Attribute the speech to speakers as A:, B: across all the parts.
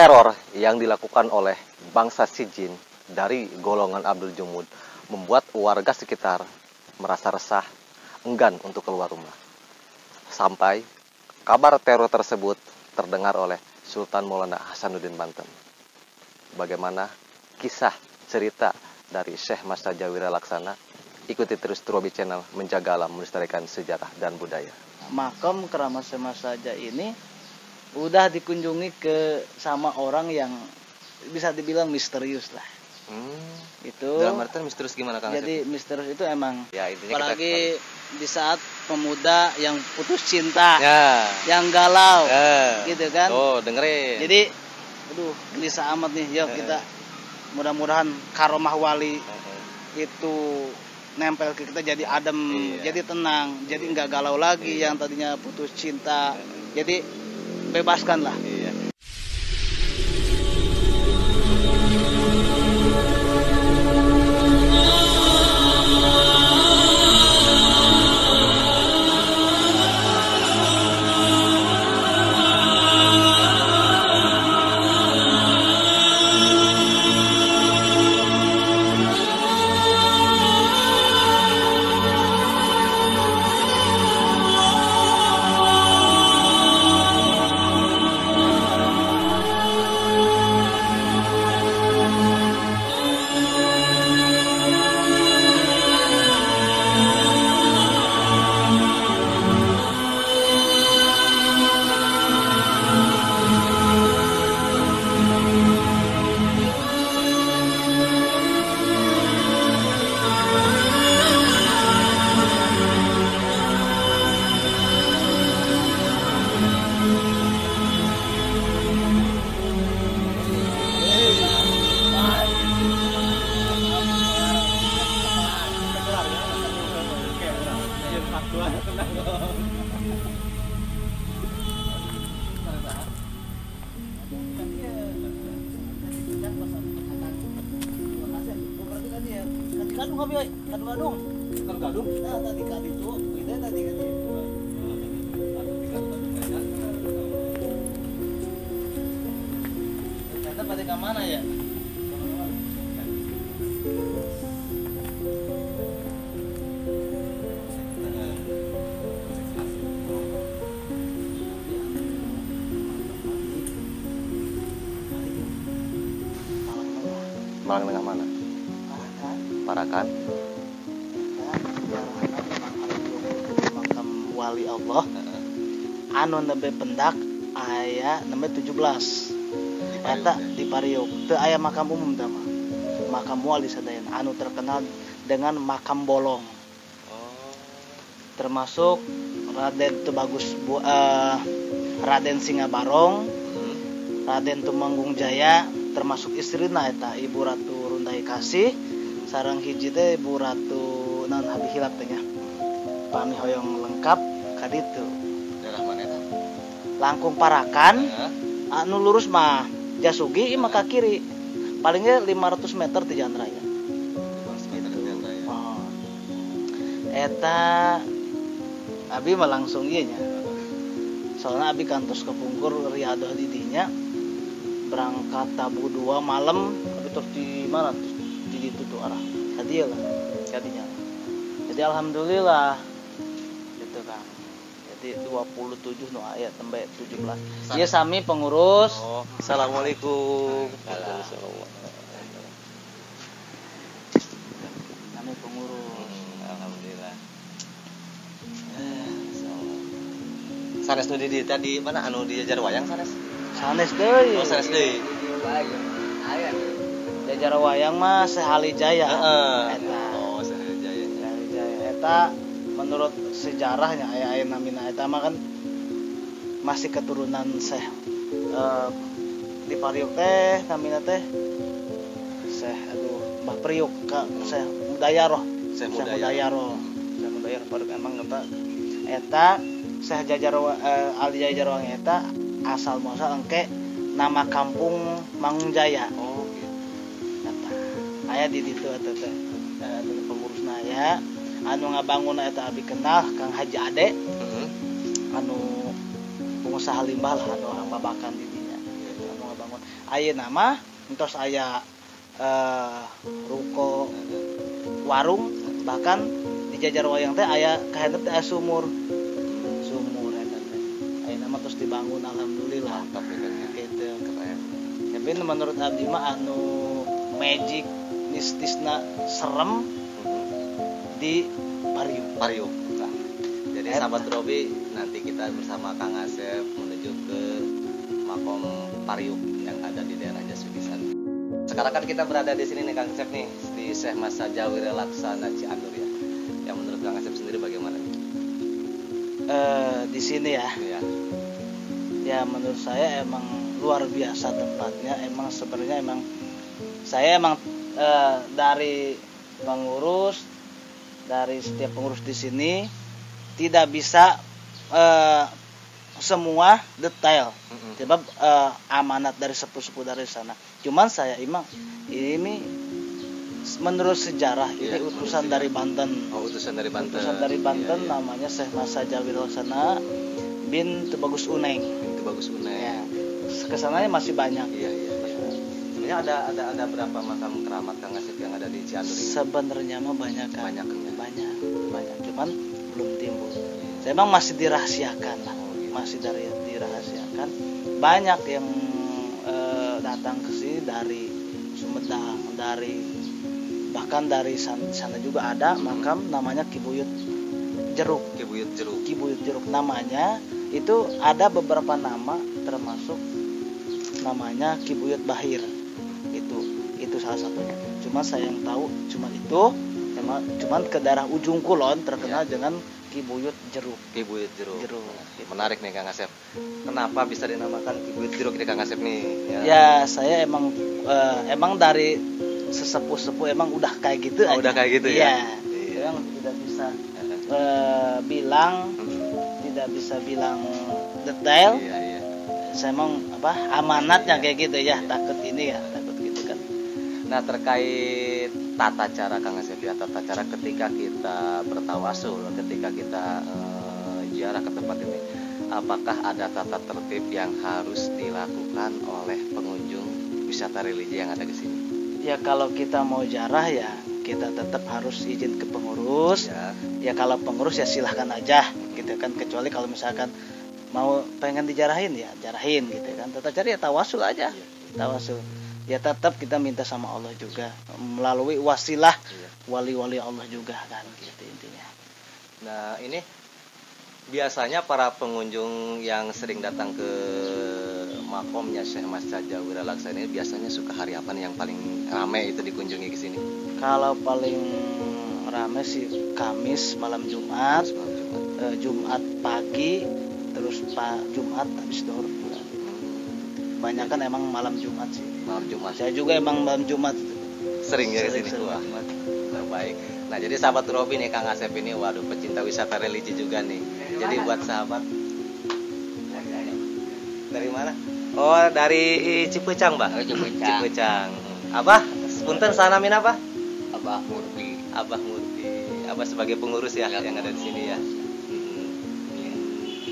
A: Teror yang dilakukan oleh bangsa Sijin dari golongan Abdul Jumud membuat warga sekitar merasa resah, enggan untuk keluar rumah. Sampai kabar teror tersebut terdengar oleh Sultan Maulana Hasanuddin Banten. Bagaimana kisah cerita dari Syekh Mas Saja Wira Laksana? Ikuti terus Trobi Channel, menjaga alam, melestarikan sejarah dan budaya.
B: Makam Keramat Syekh Mas Saja ini udah dikunjungi ke sama orang yang bisa dibilang misterius lah. Itu
A: dalam artian misterius gimana Kang?
B: Jadi misterius itu emang
A: ya,
B: apalagi di saat pemuda yang putus cinta,
A: ya,
B: yang galau, gitu kan.
A: Oh, dengerin.
B: Jadi aduh gelisah amat nih. Yuk kita mudah-mudahan karomah wali itu nempel ke kita, jadi adem, jadi tenang, jadi nggak galau lagi. Yang tadinya putus cinta, jadi bebaskan lah. Mana ya?
A: Malang Tengah mana? Parakan.
B: Makam wali Allah. Anu nebe pendak aya nebe 17. Eta di Pariuk teu aya makam umum tama. Makam wali sadayana anu terkenal dengan makam bolong. Termasuk Raden Tubagus Raden Singabarong, Raden Tumanggung Jaya, termasuk istrina eta Ibu Ratu Rundai Kasih, sareng hiji teh Ibu Ratu naon abi hilap teh nya. Pami hoyong lengkap ka ditu.
A: Daerah mana eta?
B: Langkung Parakan. Anu lurus mah Jasugi maka kiri. Palingnya 500 meter di jalan raya.
A: 500 meter di jalan raya.
B: Oh. Eta abi mah langsung ieu nya. Soalnya abi kantos kepungkur riadoh di dinya. Berangkat tabu 2 malam, abi terus di mana tuh? Di ditu tuh arah. Hadiah lah. Jadinya. Jadi alhamdulillah gitu kan. Jadi 27 no ayat sampai 17. Ieu sami pengurus.
A: Oh, assalamualaikum.
B: Kami pengurus.
A: Alhamdulillah. Sanes nu di tadi mana anu di Jajar Wayang sanes?
B: Sanes deui.
A: Oh, sanes deui.
B: Jajar Wayang mah Sehali Jaya. Eta.
A: Oh, Sehali Jaya.
B: Sehali Jaya eta menurut sejarahnya aya namina eta mah kan masih keturunan Syekh di Pariuk teh namina teh Syekh Mbah Priuk ka Syekh Mudayaroh. Syekh Mudayaroh Pariuk emang eta Syekh Ali Jajar Wayang eta asal muasal engke nama kampung Mangungjaya.
A: Oh, gitu.
B: Eta aya di ditu eta teh pengurusna aya. Anu ngabangun eta abi kenal Kang Haji Ade. Anu pengusaha limbah lah anu babakan di dinya. Anu ngabangun aya nama entos aya ruko warung, bahkan di jajar wayang teh aya kahendep teh aya sumur eta teh aya nama terus dibangun, alhamdulillah.
A: Mantap ya Kang ya.
B: Gitu.
A: Keren.
B: Tapi menurut abdi mah anu magic mistisna serem di
A: Pariuk. Nah, jadi sahabat Robi, nanti kita bersama Kang Asep menuju ke makom Pariuk yang ada di daerah Jasudisan. Sekarang kan kita berada di sini nih Kang Asep nih, di Syekh Massaja Wiralaksana Cianjur ya. Yang menurut Kang Asep sendiri bagaimana nih?
B: Di sini ya.
A: Ya.
B: Ya menurut saya emang luar biasa tempatnya. Emang sebenarnya saya dari pengurus, dari setiap pengurus di sini tidak bisa semua detail. Sebab amanat dari sepuh-sepuh dari sana. Cuman saya ini menurut sejarah ini utusan dari Banten.
A: Oh, utusan dari Banten.
B: Utusan dari Banten
A: Iya.
B: namanya Syekh Massaja Wiralaksana bin Tubagus Uneng.
A: Itu bagus Unai.
B: Ya. Kesananya masih banyak.
A: Iya. Sebenarnya ada berapa makam keramat Kang Asep yang ada di Cianjur ini?
B: Sebenarnya mah banyak kan.
A: Banyak kan ya?
B: Banyak. Cuman belum timbul. Saya emang masih dirahasiakan lah. Masih dirahasiakan. Banyak yang datang ke sini dari Sumedang, bahkan dari sana juga ada makam namanya Kibuyut Jeruk. Kibuyut Jeruk namanya. Itu ada beberapa nama termasuk namanya Kibuyut Bahir. Itu salah satunya. Cuma saya yang tahu cuman ke daerah ujung kulon terkenal dengan Kibuyut Jeruk.
A: Kibuyut Jeruk.
B: Gitu.
A: Menarik nih Kang Asep. Kenapa bisa dinamakan Kibuyut Jeruk nih Kang Asep nih?
B: Ya saya emang dari sesepuh-sepuh emang udah kayak gitu aja.
A: Udah kayak gitu ya.
B: Iya. Yang tidak bisa tidak bisa bilang detail.
A: Iya.
B: Saya emang amanatnya kayak gitu ya, takut gitu kan.
A: Nah, terkait tata cara Kang Asep ya, tata cara ketika kita bertawasul, ketika kita ziarah ke tempat ini, apakah ada tata tertib yang harus dilakukan oleh pengunjung wisata religi yang ada di sini?
B: Ya kalau kita mau ziarah ya kita tetap harus izin ke pengurus. Ya kalau pengurus ya silahkan aja gitu kan, kecuali kalau misalkan mau pengen dijarahin ya jarahin gitu kan. Tata cara ya tawasul aja. Tawasul. Ya tetap kita minta sama Allah juga melalui wasilah wali-wali Allah juga kan gitu intinya.
A: Nah, ini biasanya para pengunjung yang sering datang ke makomnya Syekh Massaja Wiralaksana ini biasanya suka hari apa nih yang paling ramai itu dikunjungi ke sini?
B: Kalau paling ramai sih Kamis malam Jumat, Jumat pagi, terus Jumat habis zuhur. Banyak kan emang malam Jumat sih.
A: Malam Jumat.
B: Saya juga emang malam Jumat.
A: Sering ya ke sini. Wah, baik. Nah, jadi sahabat Robi nih Kang Asep ini, waduh pecinta wisata religi juga nih. Jadi buat sahabat dari mana? Oh, dari Cipucang, Mbak. Cipucang. Abah, punten sanamin apa?
C: Abah Murti.
A: Abah sebagai pengurus ya yang ada di sini ya.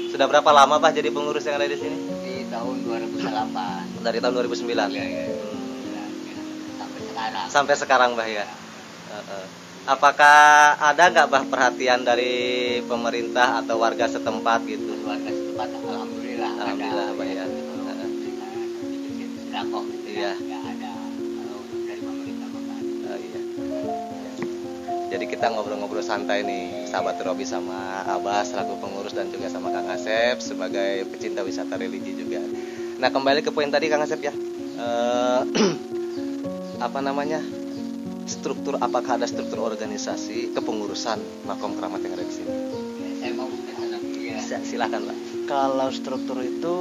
A: Sudah berapa lama Pak jadi pengurus yang ada di sini?
C: Di tahun 2008.
A: Dari tahun 2009.
C: Ya.
A: Sampai sekarang Bah ya. Apakah ada nggak Bah perhatian dari pemerintah atau warga setempat gitu?
C: Warga setempat alhamdulillah
A: Bah ya. Iya.
C: Ya ada. Kalau dari pemerintah bukan.
A: Iya. Jadi kita ngobrol-ngobrol santai nih, sahabat Robi sama Abah selaku pengurus dan juga sama Kang Asep sebagai pecinta wisata religi juga. Nah, kembali ke poin tadi Kang Asep ya. Apakah ada struktur organisasi kepengurusan makom keramat yang ada di sini?
C: Saya mau kesana dulu ya.
A: Silakan Pak.
B: Kalau struktur itu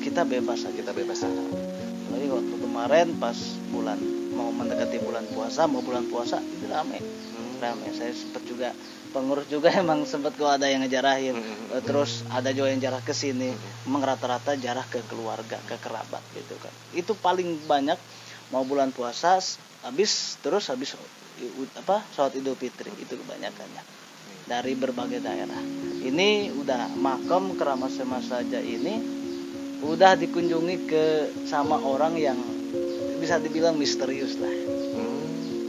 B: kita bebas aja. Lagi waktu kemarin pas mau mendekati bulan puasa itu ramai. Saya sempat juga pengurus juga emang sempat kok ada yang ngejarahin. Terus ada juga yang jarah ke sini. Memang rata-rata jarah ke keluarga, ke kerabat gitu kan. Itu paling banyak mau bulan puasa habis sholat Idul Fitri itu kebanyakannya dari berbagai daerah. Ini udah makam keramat Syekh Massaja ini udah dikunjungi ke sama orang yang bisa dibilang misterius lah.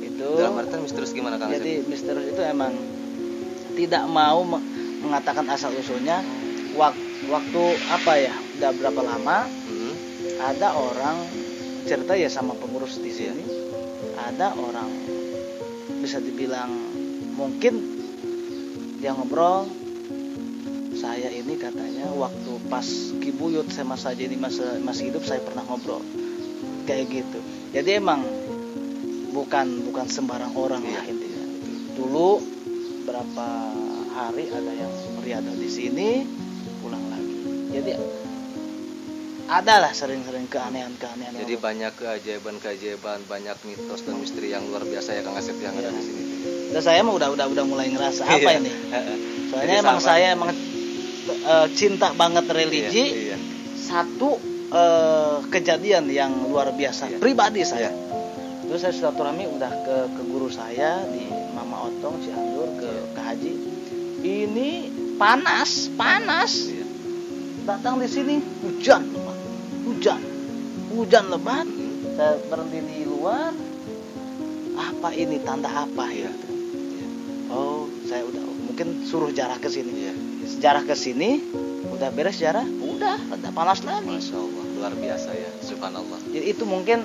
B: Itu
A: Dalam artian misterius gimana Kang Asep?
B: jadi misterius itu emang tidak mau mengatakan asal usulnya. Waktu apa ya, udah berapa lama ada orang cerita ya sama pengurus di sini, ada orang bisa dibilang mungkin dia ngobrol, saya ini katanya waktu pas Kibuyut sama saja ini masih hidup saya pernah ngobrol kayak gitu. Jadi emang bukan sembarang orang lah intinya. Dulu berapa hari ada yang beriadah di sini pulang lagi. Jadi adalah sering-sering keanehan-keanehan.
A: Jadi banyak keajaiban, banyak mitos dan misteri yang luar biasa ya Kang Asep yang ada di sini.
B: Dan saya mah udah mulai ngerasa apa ini. Soalnya
A: Jadi
B: emang
A: sama.
B: saya emang cinta banget religi.
A: Iya.
B: Satu kejadian yang luar biasa pribadi saya. Terus saya silaturahmi udah ke guru saya di Mama Otong Cianjur ke Haji. Ini panas. Datang di sini hujan lebat. Saya berhenti di luar. Apa ini, tanda apa ya? Oh, saya udah mungkin suruh jarah ke sini. Sejarah ke sini, udah beres jarah, udah panas lagi.
A: Masya Allah, luar biasa ya, subhanallah.
B: Jadi itu mungkin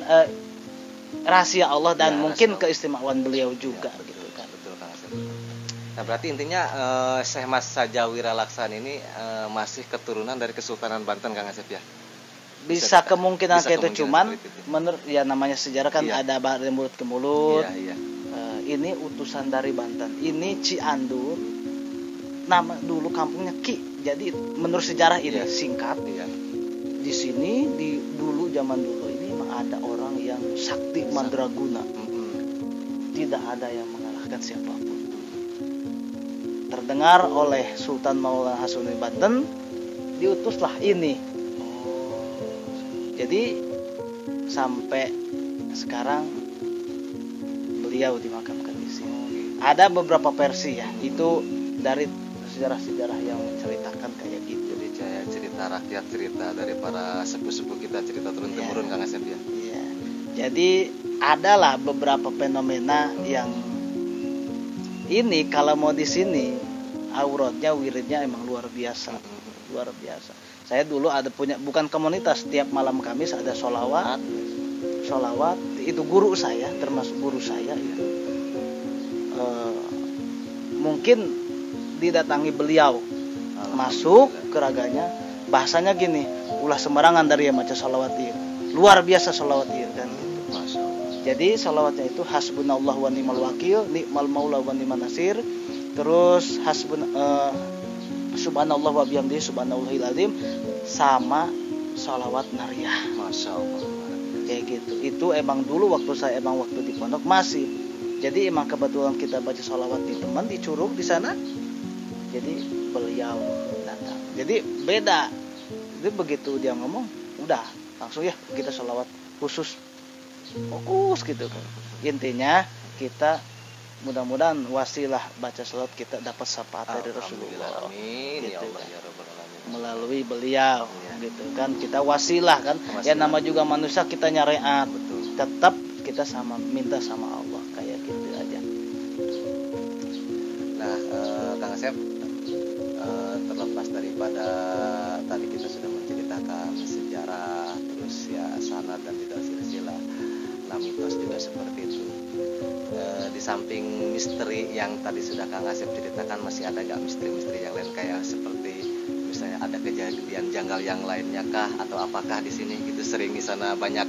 B: rahasia Allah dan mungkin
A: rahasia
B: keistimewaan beliau juga gitu kan.
A: Betul Kang Asep. Nah berarti intinya Syekh Mas Sajawira Laksan ini masih keturunan dari Kesultanan Banten Kang Asep ya?
B: Bisa kemungkinan
A: bisa
B: kayak itu,
A: kemungkinan
B: cuman
A: seperti itu.
B: menurut ya namanya sejarah kan ada dari mulut ke mulut.
A: Iya.
B: Ini utusan dari Banten. Ini Ciandur. Nama dulu kampungnya Ki. Jadi menurut sejarah ini singkat.
A: Iya.
B: Di sini dulu zaman dulu ini memang ada orang yang sakti mandraguna. Tidak ada yang mengalahkan siapapun. Terdengar oleh Sultan Maulana Hasanuddin Banten, diutuslah ini. Jadi sampai sekarang beliau dimakamkan di sini. Ada beberapa versi ya, itu dari sejarah-sejarah yang menceritakan kayak gitu.
A: Jadi cerita rakyat, cerita dari para sepuh-sepuh kita, cerita turun-temurun Kang Asep ya.
B: Iya. Jadi adalah beberapa fenomena yang ini kalau mau di sini auratnya, wiridnya emang luar biasa. Luar biasa. Saya dulu ada punya, bukan komunitas, tiap malam Kamis ada sholawat itu guru saya, termasuk guru saya itu mungkin didatangi beliau masuk ke raganya, bahasanya gini, ulah sembarangan dari yang baca sholawat itu, luar biasa sholawat itu kan gitu.
A: Masya Allah.
B: Jadi sholawatnya itu hasbunallah wa ni'mal wakil, ni'mal maula wa ni'man nasir, terus subhanallah wa bihamdihi subhanallahil azim, sama sholawat nariyah.
A: Masya Allah.
B: Kayak gitu. Itu emang dulu waktu di pondok masih. Jadi emang kebetulan kita baca sholawat di teman di Curug di sana. Jadi beliau datang. Jadi beda. Jadi begitu dia ngomong, udah langsung ya kita sholawat khusus, fokus gitu kan. Intinya kita mudah-mudahan wasilah baca sholawat kita dapat syafaat dari Rasulullah.
A: Amin ya
B: Gitu
A: Allah
B: kan.
A: ya Rabbal alamin.
B: Melalui beliau gitu kan, kita wasilah kan. Ya nama juga manusia, kita nyariat, tetap kita sama minta sama Allah kayak gitu aja.
A: Nah Kang Asep, terlepas daripada tadi kita sudah menceritakan sejarah, terus ya sanad dan juga silsilah, nah mitos juga seperti itu. Di samping misteri yang tadi sudah Kang Asep ceritakan, masih ada gak misteri-misteri yang lain kayak seperti misalnya ada kejadian janggal yang lainnya kah, atau apakah di sini gitu sering di sana banyak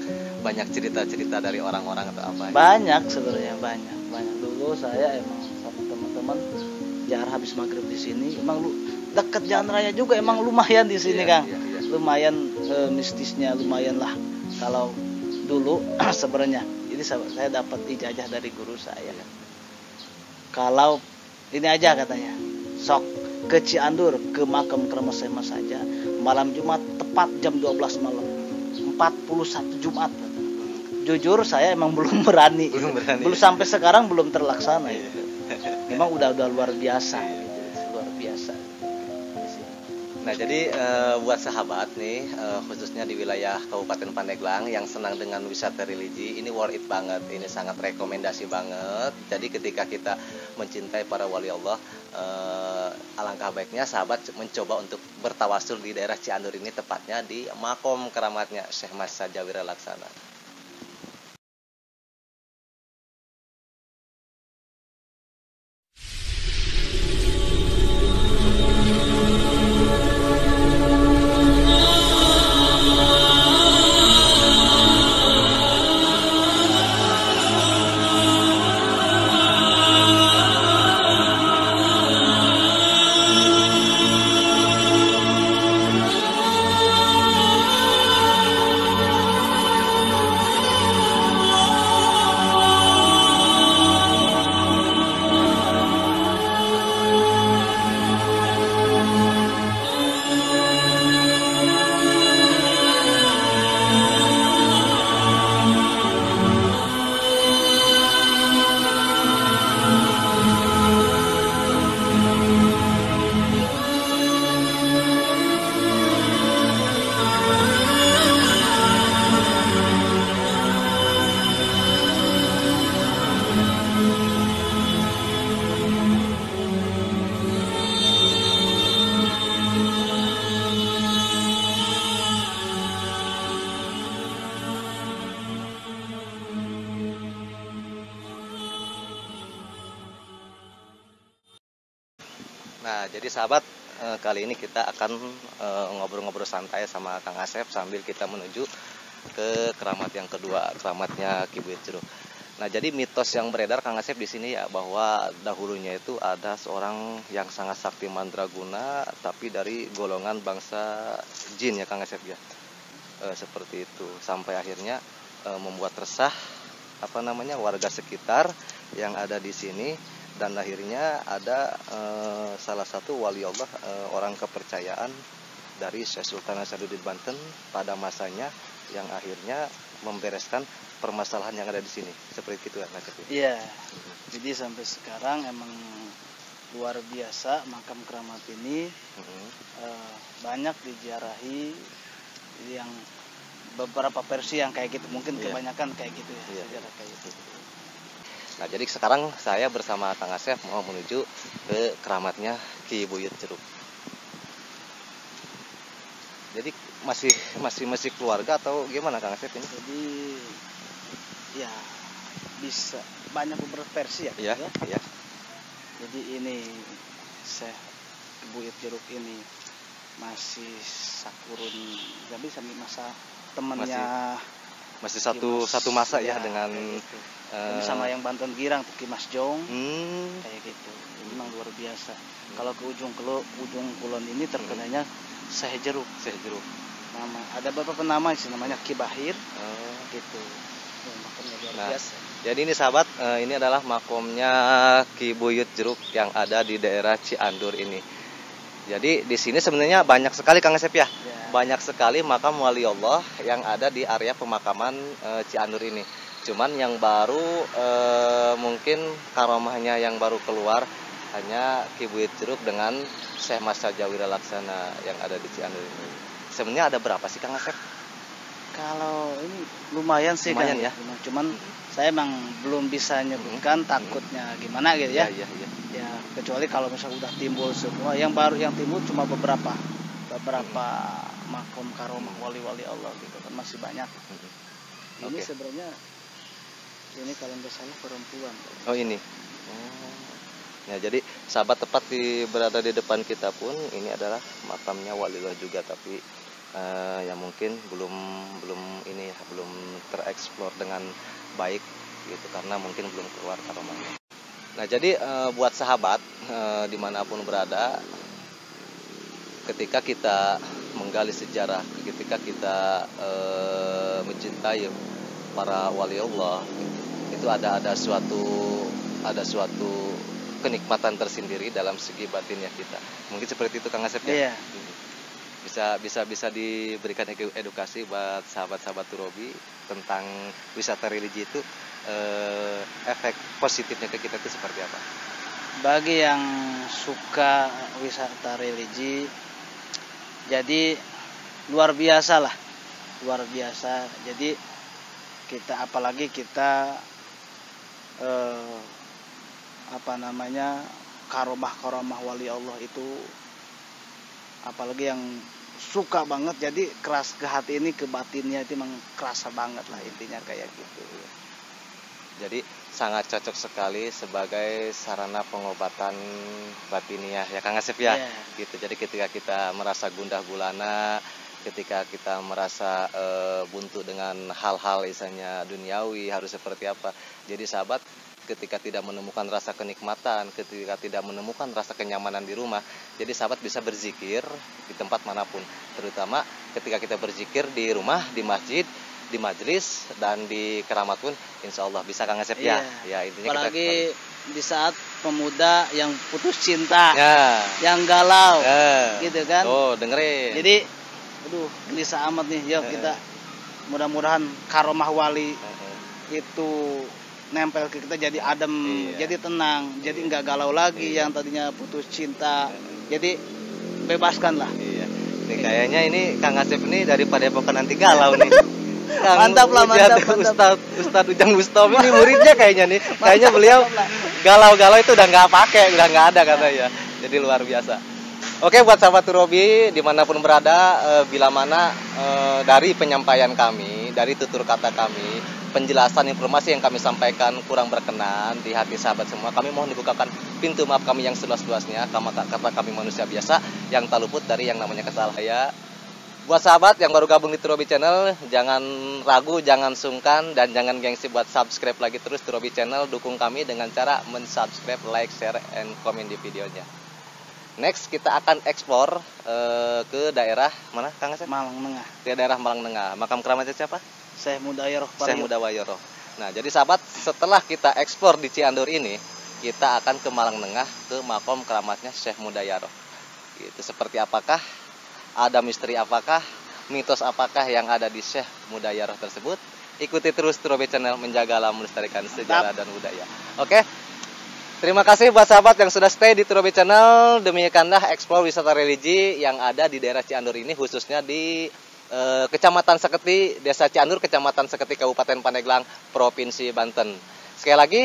A: cerita-cerita dari orang-orang atau apa?
B: Banyak sebenarnya, banyak. Dulu saya emang sama teman-teman jarang habis maghrib di sini, emang dekat jalan raya juga, emang lumayan di sini Kang. Lumayan mistisnya, lumayan lah kalau dulu sebenarnya. Jadi saya dapat ijazah dari guru saya. Kalau ini aja katanya, sok ke Ciandur, ke makam keramat saya saja, malam Jumat tepat jam 12 malam, 41 Jumat. Jujur saya emang belum berani. Belum sampai sekarang belum terlaksana gitu. Memang udah luar biasa gitu. Luar biasa.
A: Nah, jadi buat sahabat nih, khususnya di wilayah Kabupaten Pandeglang yang senang dengan wisata religi, ini worth it banget. Ini sangat rekomendasi banget. Jadi ketika kita mencintai para wali Allah, alangkah baiknya sahabat mencoba untuk bertawasul di daerah Ciandur ini, tepatnya di makom keramatnya Syekh Mas Sajawira Laksana. Nah, jadi sahabat, kali ini kita akan ngobrol-ngobrol santai sama Kang Asep sambil kita menuju ke keramat yang kedua, keramatnya Ki Buyut Jeruk. Nah, jadi mitos yang beredar Kang Asep di sini ya, bahwa dahulunya itu ada seorang yang sangat sakti mandraguna tapi dari golongan bangsa jin ya Kang Asep ya. Seperti itu, sampai akhirnya membuat resah warga sekitar yang ada di sini. Dan akhirnya ada salah satu wali Allah, orang kepercayaan dari Syekh Sultan Hasanuddin Banten pada masanya, yang akhirnya membereskan permasalahan yang ada di sini. Seperti itu ya,
B: Iya. Jadi sampai sekarang emang luar biasa makam keramat ini. Banyak diziarahi, yang beberapa versi yang kayak gitu, mungkin kebanyakan kayak gitu ya, sejarah kayak gitu.
A: Nah, jadi sekarang saya bersama Kang Asep mau menuju ke keramatnya Ki Buyut Jeruk. Jadi masih keluarga atau gimana Kang Asep ini?
B: Jadi ya bisa banyak beberapa versi ya.
A: Iya.
B: Jadi ini Syekh Buyut Jeruk ini masih sakurun, jadi sampai masa temannya
A: masih satu masa ya dengan
B: gitu. Sama yang Banten Girang tuh Ki Mas Jong, kayak gitu. Memang luar biasa. Kalau ke ujung kulon ini terkenalnya Syekh Jeruk. Nama ada beberapa nama sih, namanya Ki Bahir, gitu. Makamnya luar biasa.
A: Jadi ini sahabat, ini adalah makomnya Ki Buyut Jeruk yang ada di daerah Ciandur ini. Jadi di sini sebenarnya banyak sekali Kang Asep ya. Banyak sekali makam wali Allah yang ada di area pemakaman Ciandur ini. Cuman yang baru mungkin karomahnya yang baru keluar hanya Ki Buyut Jeruk dengan Syekh Mas Sajawira Laksana yang ada di Ciandur ini. Sebenarnya ada berapa sih Kang Asep?
B: Kalau ini lumayan sih
A: lumayan
B: kan,
A: ya.
B: Cuman saya emang belum bisa nyebutkan takutnya gimana gitu ya.
A: Iya.
B: Ya kecuali kalau misalnya udah timbul semua, yang baru yang timbul cuma beberapa makom karomah wali-wali Allah gitu kan, masih banyak. Ini sebenarnya ini kalau nggak salah perempuan.
A: Oh ini. Ya, jadi sahabat tepat berada di depan kita pun ini adalah makamnya waliullah juga, tapi yang mungkin belum tereksplor dengan baik gitu karena mungkin belum keluar karomahnya. Nah, jadi buat sahabat dimanapun berada, ketika kita menggali sejarah, ketika kita mencintai para wali Allah, itu ada suatu kenikmatan tersendiri dalam segi batinnya kita. Mungkin seperti itu Kang Asep ya.
B: Iya.
A: Bisa diberikan edukasi buat sahabat-sahabat Turobi tentang wisata religi itu, efek positifnya ke kita itu seperti apa?
B: Bagi yang suka wisata religi, Jadi luar biasa lah, luar biasa. Jadi kita apalagi kita karomah wali Allah itu, apalagi yang suka banget, jadi keras ke hati ini, ke batinnya itu emang kerasa banget lah, intinya kayak gitu.
A: Jadi sangat cocok sekali sebagai sarana pengobatan batiniah ya Kang Asep ya.
B: Iya.
A: Gitu. Jadi ketika kita merasa gundah gulana, ketika kita merasa buntu dengan hal-hal misalnya duniawi harus seperti apa. Jadi sahabat, ketika tidak menemukan rasa kenikmatan, ketika tidak menemukan rasa kenyamanan di rumah, jadi sahabat bisa berzikir di tempat manapun. Terutama ketika kita berzikir di rumah, di masjid, di majelis, dan di keramat pun insya Allah bisa Kang Asep ya. Ya intinya
B: Apalagi di saat pemuda yang putus cinta,
A: ya,
B: yang galau,
A: ya,
B: gitu kan.
A: Oh dengerin.
B: Jadi aduh gelisah amat nih. Yuk kita mudah-mudahan karomah wali itu nempel ke kita, jadi adem,
A: Iya.
B: jadi tenang, jadi nggak galau lagi. Yang tadinya putus cinta, jadi bebaskan lah.
A: Iya. Ini kayaknya ini Kang Asep ini daripada Padepokan nanti galau nih. Kang
B: Mantap lah, mantap.
A: Ustadz Ujang Bustami ini muridnya kayaknya nih. Kayaknya beliau galau-galau itu udah nggak pakai, udah nggak ada katanya. Jadi luar biasa. Oke, buat sahabat Turobi dimanapun berada, bila mana dari penyampaian kami, dari tutur kata kami, penjelasan informasi yang kami sampaikan kurang berkenan di hati sahabat semua, kami mohon dibukakan pintu maaf kami yang seluas-luasnya, karena kami manusia biasa yang tak luput dari yang namanya kesalahan. Buat sahabat yang baru gabung di Turobi Channel, jangan ragu, jangan sungkan, dan jangan gengsi buat subscribe lagi terus Turobi Channel. Dukung kami dengan cara mensubscribe, like, share, and komen di videonya. Next kita akan ekspor ke daerah mana Kang Asep?
B: Malang Tengah.
A: Ke daerah Malang Tengah. Makam keramatnya siapa?
B: Syekh Mudayyaroh
A: Syekh Mudawayoro. Nah, jadi sahabat, setelah kita ekspor di Ciandur ini, kita akan ke Malang Tengah, ke makom keramatnya Syekh Mudayyaroh. Gitu. Seperti apakah, ada misteri apakah, mitos apakah yang ada di Syekh Mudayyaroh tersebut? Ikuti terus Turobi Channel, menjaga alam, melestarikan sejarah dan budaya. Oke. Terima kasih buat sahabat yang sudah stay di Turobi Channel. Demikianlah eksplor wisata religi yang ada di daerah Ciandur ini, khususnya di Kecamatan Seketi, Desa Ciandur, Kecamatan Seketi, Kabupaten Pandeglang, Provinsi Banten. Sekali lagi,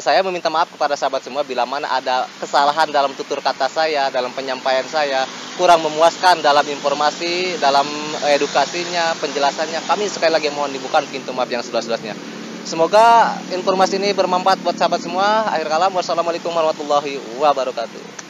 A: saya meminta maaf kepada sahabat semua bila mana ada kesalahan dalam tutur kata saya, dalam penyampaian saya, kurang memuaskan dalam informasi, dalam edukasinya, penjelasannya. Kami sekali lagi mohon dibuka pintu maaf yang seluas-luasnya. Semoga informasi ini bermanfaat buat sahabat semua. Akhir kalam, wassalamualaikum warahmatullahi wabarakatuh.